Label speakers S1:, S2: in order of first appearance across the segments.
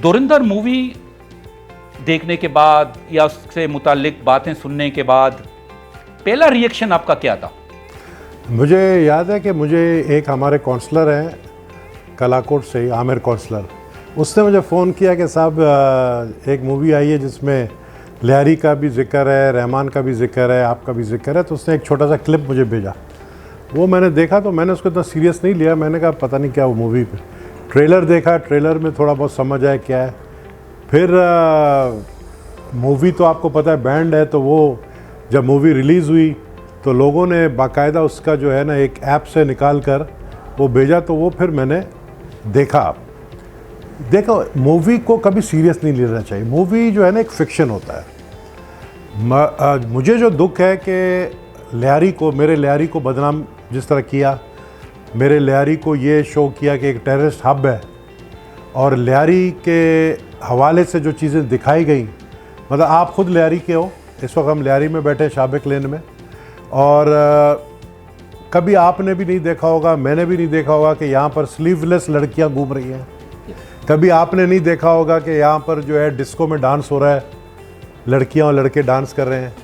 S1: धुरंधर movie देखने के बाद या उससे मुतालिक बातें सुनने के बाद पहला रिएक्शन आपका क्या था?
S2: मुझे याद है कि मुझे एक हमारे काउंसलर हैं कलाकोट से, आमिर काउंसलर, उसने मुझे फ़ोन किया कि साहब एक मूवी आई है जिसमें लियारी का भी जिक्र है, रहमान का भी जिक्र है, आपका भी जिक्र है। तो उसने एक छोटा सा क्लिप मुझे भेजा, वो मैंने देखा तो मैंने उसको इतना सीरियस नहीं लिया। मैंने कहा पता नहीं क्या वो मूवी पे ट्रेलर देखा, ट्रेलर में थोड़ा बहुत समझ आया क्या है। फिर मूवी तो आपको पता है बैंड है, तो वो जब मूवी रिलीज़ हुई तो लोगों ने बाकायदा उसका जो है ना एक ऐप से निकाल कर वो भेजा, तो वो फिर मैंने देखा। देखो, मूवी को कभी सीरियस नहीं लेना चाहिए। मूवी जो है ना एक फिक्शन होता है। मुझे जो दुख है कि लियारी को, मेरे लियारी को बदनाम जिस तरह किया, मेरे लियारी को ये शो किया कि एक टेररिस्ट हब है, और लियारी के हवाले से जो चीज़ें दिखाई गई, मतलब आप खुद लियारी के हो, इस वक्त हम लियारी में बैठे हैं शाबिक लेन में, और कभी आपने भी नहीं देखा होगा, मैंने भी नहीं देखा होगा कि यहाँ पर स्लीवलेस लड़कियाँ घूम रही हैं। कभी आपने नहीं देखा होगा कि यहाँ पर जो है डिस्को में डांस हो रहा है, लड़कियाँ और लड़के डांस कर रहे हैं।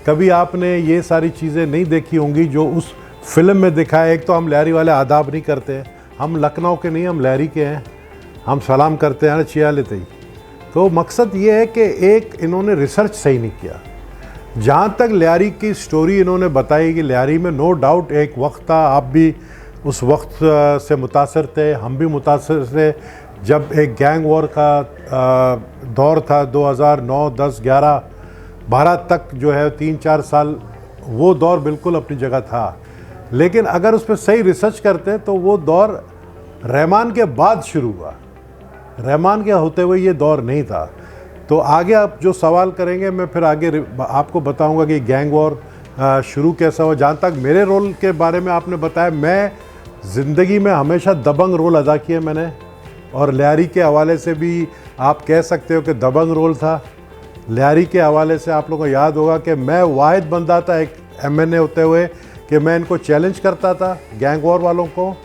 S2: कभी आपने ये सारी चीज़ें नहीं देखी होंगी जो उस फिल्म में दिखाया। एक तो हम लियारी वाले आदाब नहीं करते, हम लखनऊ के नहीं, हम लियारी के हैं, हम सलाम करते हैं चिया लेते ही। तो मकसद ये है कि एक इन्होंने रिसर्च सही नहीं किया। जहाँ तक लियारी की स्टोरी इन्होंने बताई कि लियारी में नो डाउट एक वक्त था, आप भी उस वक्त से मुतासर थे, हम भी मुतासर थे, जब एक गैंग वॉर का दौर था 2009, 10, 11, 12 तक जो है 3-4 साल, वो दौर बिल्कुल अपनी जगह था। लेकिन अगर उस पर सही रिसर्च करते तो वो दौर रहमान के बाद शुरू हुआ, रहमान के होते हुए ये दौर नहीं था। तो आगे आप जो सवाल करेंगे मैं फिर आगे आपको बताऊंगा कि गैंग वॉर शुरू कैसा हुआ। जहाँ तक मेरे रोल के बारे में आपने बताया, मैं ज़िंदगी में हमेशा दबंग रोल अदा किए मैंने, और लियारी के हवाले से भी आप कह सकते हो कि दबंग रोल था। लियारी के हवाले से आप लोगों को याद होगा कि मैं वाहिद बंदा था एक MNA होते हुए कि मैं इनको चैलेंज करता था गैंग वॉर वालों को,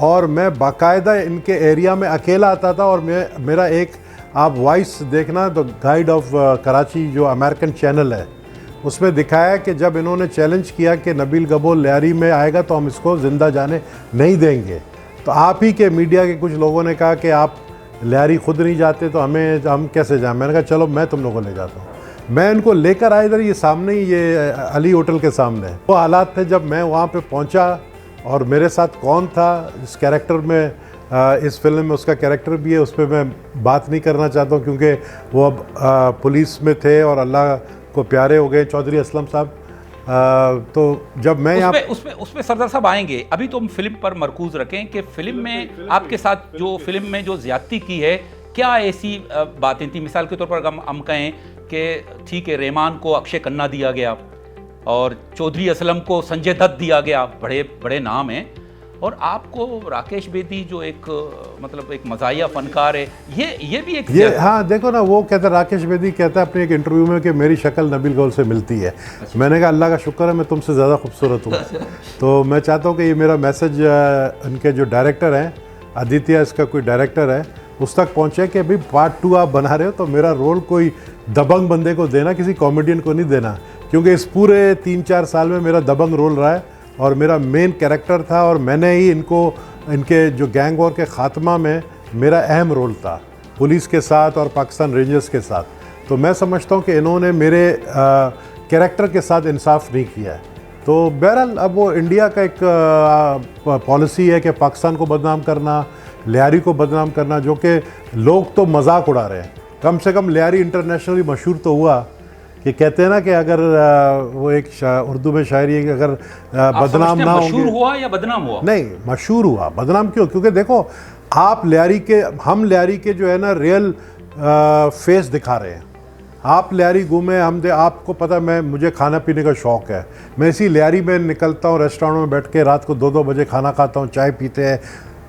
S2: और मैं बाकायदा इनके एरिया में अकेला आता था। और मेरा एक आप वॉइस देखना तो गाइड ऑफ कराची जो अमेरिकन चैनल है, उसमें दिखाया कि जब इन्होंने चैलेंज किया कि नबील गबोल लियारी में आएगा तो हम इसको ज़िंदा जाने नहीं देंगे, तो आप ही के मीडिया के कुछ लोगों ने कहा कि आप लियारी खुद नहीं जाते तो हम कैसे जाएं। मैंने कहा चलो मैं तुम लोगों को ले जाता हूँ। मैं इनको लेकर आया इधर, ये सामने ही, ये अली होटल के सामने वो हालात थे जब मैं वहाँ पे पहुँचा। और मेरे साथ कौन था इस कैरेक्टर में, इस फिल्म में उसका कैरेक्टर भी है, उस पर मैं बात नहीं करना चाहता हूँ क्योंकि वो अब पुलिस में थे और अल्लाह को प्यारे हो गए, चौधरी असलम साहब। तो जब मैं यहाँ
S1: उसमें सरदार साहब आएंगे, अभी तो हम फिल्म पर मरकूज रखें कि फिल्म में आपके साथ जो फिल्म में जो ज्यादती की है, क्या ऐसी बातें थी? मिसाल के तौर पर हम कहें कि ठीक है, रहमान को अक्षय खन्ना दिया गया और चौधरी असलम को संजय दत्त दिया गया, बड़े बड़े नाम हैं, और आपको राकेश बेदी जो एक मतलब एक मज़ाहिया फनकार है, ये भी एक
S2: हाँ देखो ना, वो कहता है, राकेश बेदी कहता है अपने एक इंटरव्यू में कि मेरी शक्ल नबील गौल से मिलती है। मैंने कहा अल्लाह का शुक्र है मैं तुमसे ज़्यादा खूबसूरत हूँ। तो मैं चाहता हूँ कि ये मेरा मैसेज उनके जो डायरेक्टर हैं, आदित्य इसका कोई डायरेक्टर है, उस तक पहुँचे कि भाई पार्ट 2 आप बना रहे हो तो मेरा रोल कोई दबंग बंदे को देना, किसी कॉमेडियन को नहीं देना, क्योंकि इस पूरे 3-4 साल में मेरा दबंग रोल रहा है और मेरा मेन कैरेक्टर था, और मैंने ही इनके जो गैंग वॉर के ख़ात्मा में मेरा अहम रोल था पुलिस के साथ और पाकिस्तान रेंजर्स के साथ। तो मैं समझता हूँ कि इन्होंने मेरे कैरेक्टर के साथ इंसाफ नहीं किया है। तो बहरहाल अब वो इंडिया का एक पॉलिसी है कि पाकिस्तान को बदनाम करना, लियारी को बदनाम करना, जो कि लोग तो मजाक उड़ा रहे हैं। कम से कम लियारी इंटरनेशनली मशहूर तो हुआ कि कहते हैं ना कि अगर वो एक उर्दू में शायरी है कि अगर बदनाम ना होंगे।
S1: मशहूर हुआ या बदनाम हुआ?
S2: नहीं, मशहूर हुआ। बदनाम क्यों? क्योंकि देखो आप हम लियारी के जो है ना रियल फेस दिखा रहे हैं। आप लियारी घूमे, आपको पता मुझे खाना पीने का शौक़ है, मैं इसी लियारी में निकलता हूँ, रेस्टोरेंट में बैठ के रात को 2-2 बजे खाना खाता हूँ, चाय पीते हैं,